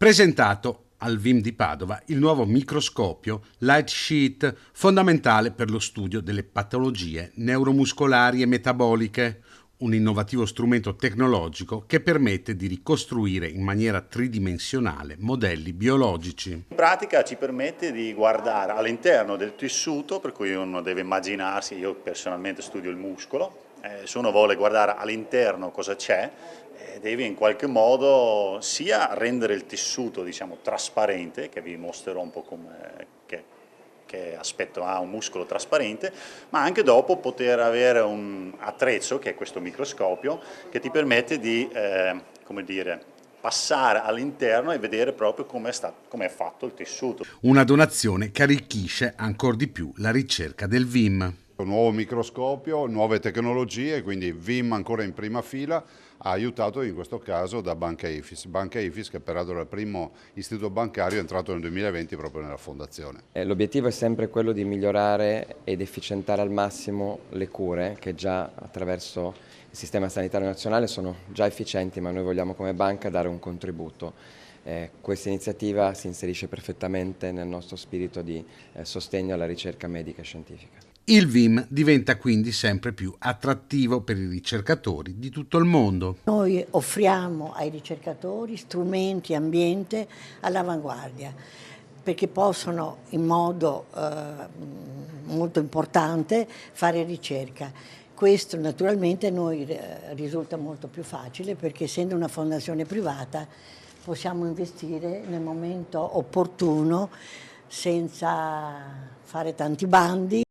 Presentato al VIM di Padova il nuovo microscopio LightSheet, fondamentale per lo studio delle patologie neuromuscolari e metaboliche, un innovativo strumento tecnologico che permette di ricostruire in maniera tridimensionale modelli biologici. In pratica ci permette di guardare all'interno del tessuto, per cui uno deve immaginarsi, io personalmente studio il muscolo, se uno vuole guardare all'interno cosa c'è, deve in qualche modo sia rendere il tessuto, diciamo, trasparente, che vi mostrerò un po' che aspetto ha un muscolo trasparente, ma anche dopo poter avere un attrezzo, che è questo microscopio, che ti permette di, come dire, passare all'interno e vedere proprio come è fatto il tessuto. Una donazione che arricchisce ancora di più la ricerca del VIM. Un nuovo microscopio, nuove tecnologie, quindi VIM ancora in prima fila, ha aiutato in questo caso da Banca Ifis. Banca Ifis, che peraltro è il primo istituto bancario entrato nel 2020 proprio nella fondazione. L'obiettivo è sempre quello di migliorare ed efficientare al massimo le cure che già attraverso il sistema sanitario nazionale sono già efficienti, ma noi vogliamo come banca dare un contributo. Questa iniziativa si inserisce perfettamente nel nostro spirito di sostegno alla ricerca medica e scientifica. Il VIM diventa quindi sempre più attrattivo per i ricercatori di tutto il mondo. Noi offriamo ai ricercatori strumenti, ambiente all'avanguardia, perché possono in modo molto importante fare ricerca. Questo naturalmente a noi risulta molto più facile, perché essendo una fondazione privata possiamo investire nel momento opportuno senza fare tanti bandi.